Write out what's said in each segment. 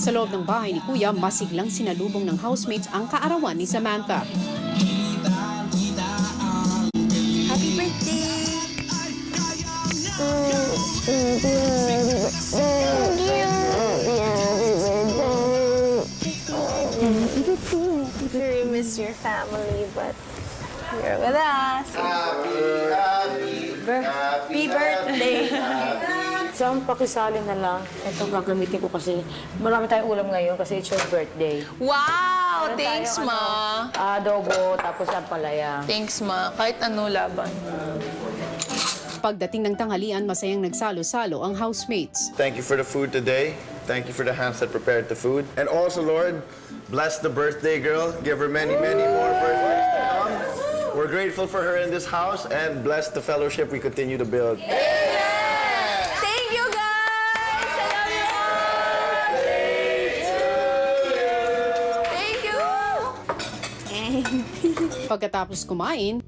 Sa loob ng bahay ni Kuya, masiglang sinalubong ng housemates ang kaarawan ni Samantha. Happy birthday! Sure you miss your family, but you're with us. Happy birthday! Sam, pakisali na lang. Ito gagamitin ko kasi marami tayong ulam ngayon kasi it's your birthday. Wow! Meron Thanks, tayong, Ma. Adobo, tapos ang palaya. Thanks, Ma. Kahit ano laban. Pagdating ng tanghalian, masayang nagsalo-salo ang housemates. Thank you for the food today. Thank you for the hands that prepared the food. And also, Lord, bless the birthday girl. Give her many, many more birthdays to come. We're grateful for her in this house and bless the fellowship we continue to build. Thank you, guys! I love you all! Thank you! Pagkatapos kumain,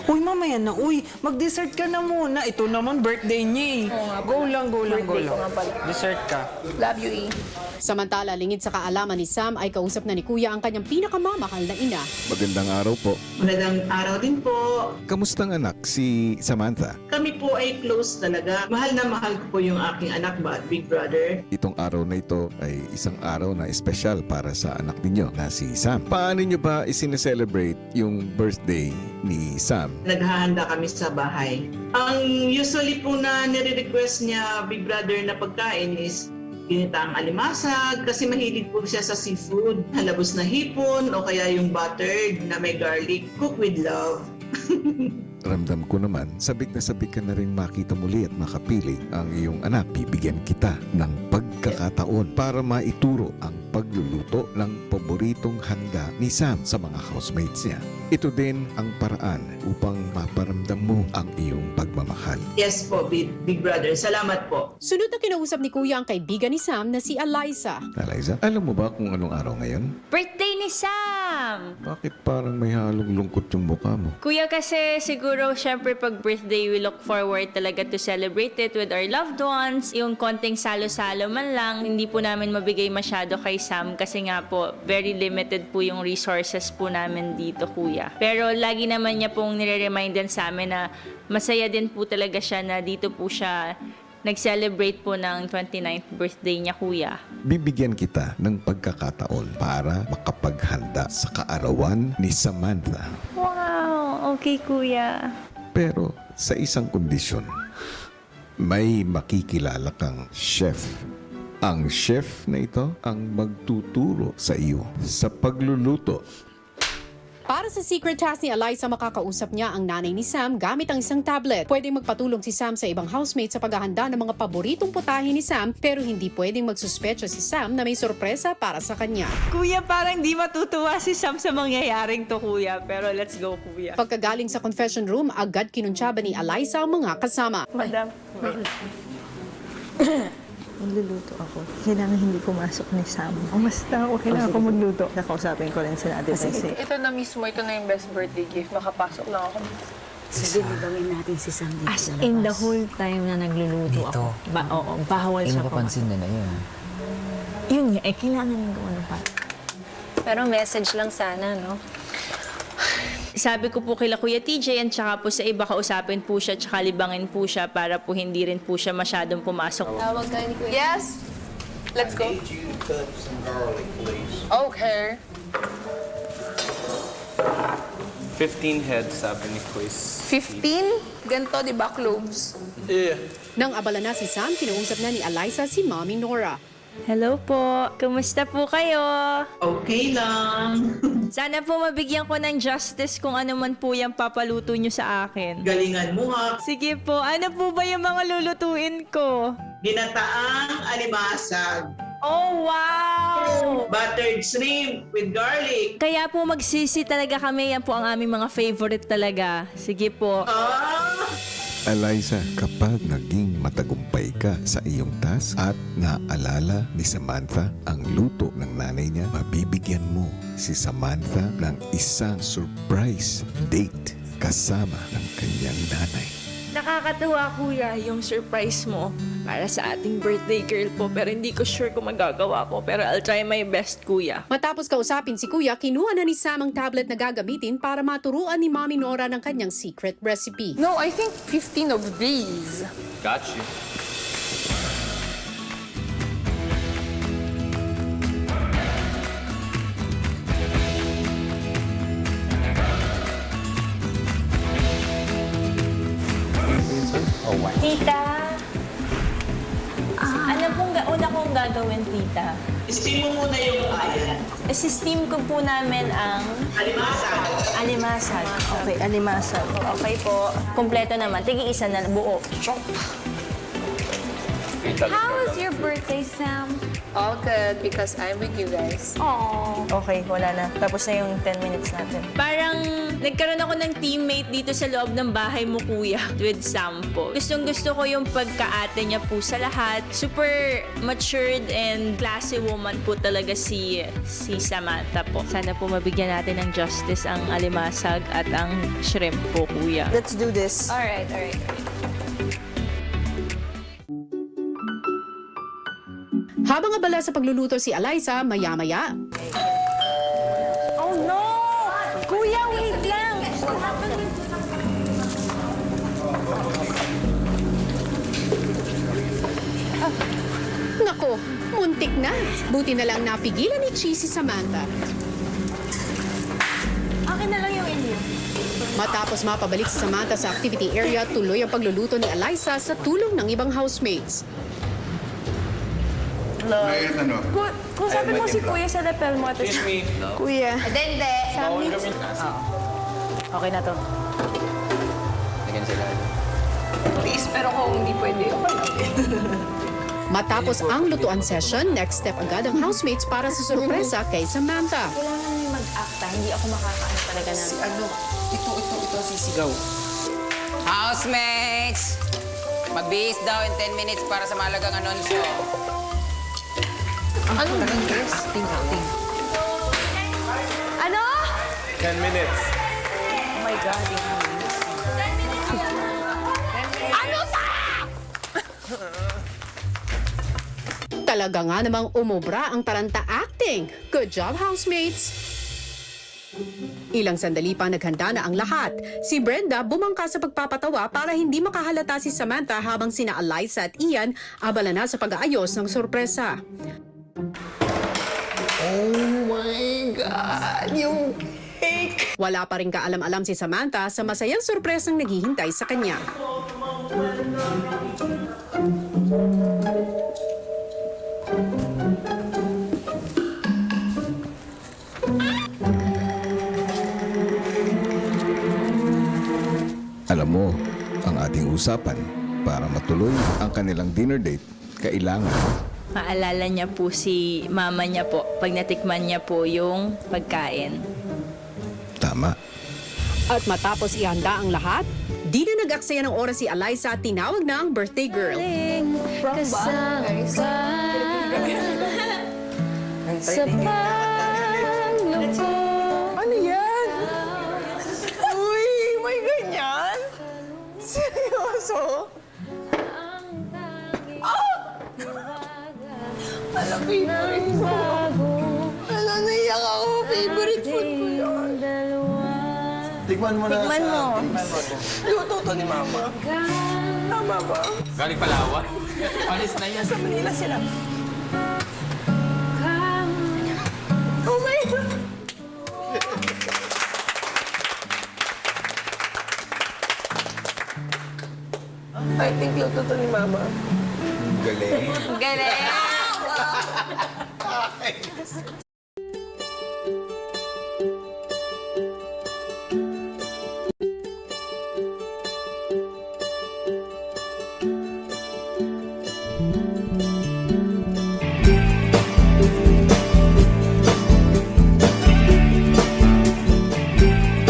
Uy, mamaya na. Uy, mag-dessert ka na muna. Ito naman birthday niya eh. Go lang, go lang, go Birthday ko lang. nga pala. Dessert ka. Love you, E. samantala lingid sa kaalaman ni Sam ay kausap na ni Kuya ang kanyang pinakamamahal na ina. Magandang araw po. Magandang araw din po. Kamustang anak si Samantha? Kami po ay close talaga. Mahal na mahal ko po yung aking anak ba, big brother. Itong araw na ito ay isang araw na espesyal para sa anak ninyo na si Sam. Paano nyo ba isineselebrate yung birthday ni Sam? Naghahanda kami sa bahay. Ang usually po na nire-request niya, big brother, na pagkain is ginitaang alimasag kasi mahilig po siya sa seafood. Halabos na hipon o kaya yung buttered na may garlic. Cook with love. Ramdam ko naman, sabik ka na rin makita muli at makapili ang iyong anak. Bibigyan kita ng pagkakataon para maituro ang pagluluto ng paboritong handa ni Sam sa mga housemates niya. Ito din ang paraan upang maparamdam mo ang iyong pagmamahal. Yes po, big brother. Salamat po. Sunod na kinausap ni Kuya ang kaibigan ni Sam na si Eliza. Eliza, alam mo ba kung anong araw ngayon? Birthday ni Sam! Bakit parang may halong lungkot yung mukha mo? Kuya, kasi siguro syempre pag birthday we look forward talaga to celebrate it with our loved ones. Yung konting salo-salo man lang, hindi po namin mabigay masyado kay Sam kasi nga po very limited po yung resources po namin dito, Kuya. Pero lagi naman niya pong nire-remind din sa amin na masaya din po talaga siya na dito po siya nag-celebrate po ng 29th birthday niya, Kuya. Bibigyan kita ng pagkakataon para makapaghanda sa kaarawan ni Samantha. Wow! Okay, Kuya. Pero sa isang kondisyon, may makikilala kang chef. Ang chef na ito ang magtuturo sa iyo sa pagluluto. Para sa secret task ni Eliza, makakausap niya ang nanay ni Sam gamit ang isang tablet. Pwedeng magpatulong si Sam sa ibang housemates sa paghahanda ng mga paboritong putahe ni Sam, pero hindi pwedeng magsuspecha si Sam na may sorpresa para sa kanya. Kuya, parang di matutuwa si Sam sa mangyayaring to, Kuya. Pero let's go, Kuya. Pagkagaling sa confession room, agad kinuntsaba ni Eliza ang mga kasama. Madam. Magluluto ako. Kailangan hindi pumasok ni Sam. Basta ako, kailangan ko magluto. Nakausapin ko rin si Ate Tessie. Ito na mismo, ito na yung best birthday gift. Makapasok lang ako. Sige, libangin natin si Sam dito As sa in the labas. whole time na nagluluto Dito. ako. Oo, bawal Hindi siya mo papansin na na yun. Yun nga, kailangan yung gawin pa. Pero message lang sana, no? Sabi ko po kila Kuya TJ and tsaka po sa iba kausapin po siya tsaka libangin po siya para po hindi rin po siya masyadong pumasok. Tawag ka ni Kuya. Yes! Let's go. I need you to cut some garlic, please. Okay. 15 heads, sabi ni Quiz. 15? Ganito, di ba, cloves? Yeah. Nang abala na si Sam, kinausap na ni Eliza si Mommy Nora. Hello po! Kumusta po kayo? Okay lang. Sana po mabigyan ko ng justice kung ano man po yung papaluto nyo sa akin. Galingan mo ha. Sige po, ano po ba yung mga lulutuin ko? Ginataang alimasag. Oh, wow! Buttered shrimp with garlic. Kaya po magsisi talaga kami. Yan po ang aming mga favorite talaga. Sige po. Eliza, kapag naging matagumpay ka sa iyong task at naalala ni Samantha ang luto ng nanay niya, mabibigyan mo si Samantha ng isang surprise date kasama ng kanyang nanay. Nakakatuwa, kuya, yung surprise mo para sa ating birthday girl po. Pero hindi ko sure kung magagawa ko. Pero I'll try my best, kuya. Matapos kausapin si Kuya, kinuha na ni Sam ang tablet na gagamitin para maturuan ni Mami Nora ng kanyang secret recipe. No, I think 15 of these. Got you. Tita, ano pong una kong gagawin, tita? Steam mo muna yung ayan. Steam ko po namin ang alimasag. Okay, alimasag. Okay po. Kompleto naman. Tigi-isa na buo. How was your birthday, Sam? All good because I'm with you guys. Aww. Okay, wala na. Tapos na yung 10 minutes natin. Parang nagkaroon ako ng teammate dito sa loob ng bahay mo, kuya, with Sam po. Gustong-gusto ko yung pagkaate niya po sa lahat. Super matured and classy woman po talaga si Samantha po. Sana po mabigyan natin ng justice ang alimasag at ang shrimp po, kuya. Let's do this. Alright. Habang abala sa pagluluto si Eliza, maya-maya, Oh no! Kuya, wait lang! nako, muntik na. Buti na lang napigilan ni Cheesy Samantha. Akin na lang yung inyo. Matapos mapabalik si Samantha sa activity area, tuloy ang pagluluto ni Eliza sa tulong ng ibang housemates. Kung sabi mo si Kuya sa lapel mo, Excuse me. Kuya. Dende. Okay na to. Please, pero kung hindi pwede, okay lang. Matapos ang lutuan session, next step agad ang housemates para sa sorpresa kay Samantha. Kailangan niyo mag-acta. Hindi ako makakaano talaga na. Ito sisigaw. Housemates! Magbihis daw in 10 minutes para sa mahalagang anunsyo. Ano this? Acting. Ano? 10 minutes. Oh my God. Ano sa? Talaga nga namang umubra ang taranta acting. Good job, housemates! Ilang sandali pa naghanda na ang lahat. Si Brenda bumangka sa pagpapatawa para hindi makahalata si Samantha habang sina Eliza at Ian abala na sa pag-aayos ng sorpresa. Oh my God! Yung cake! Wala pa rin kaalam-alam si Samantha sa masayang sorpresang naghihintay sa kanya. Alam mo, ang ating usapan para matuloy ang kanilang dinner date, kailangan Maalala niya po si mama niya po pag natikman niya po yung pagkain. tama. At matapos ihanda ang lahat, di na nag-aksaya ng oras si Eliza at tinawag na ang birthday girl. Ano yan? Uy, may ganyan? Seryoso? Alam, favorite ko. Alam, naiyak ako. Favorite food ko yun. Tikman mo na. Tikman mo. Luto to ni Mama. Tama ba? Galing Palawan. Alis na yan. Sa Manila sila. Oh my God! I think luto to ni Mama. Galing. Galing!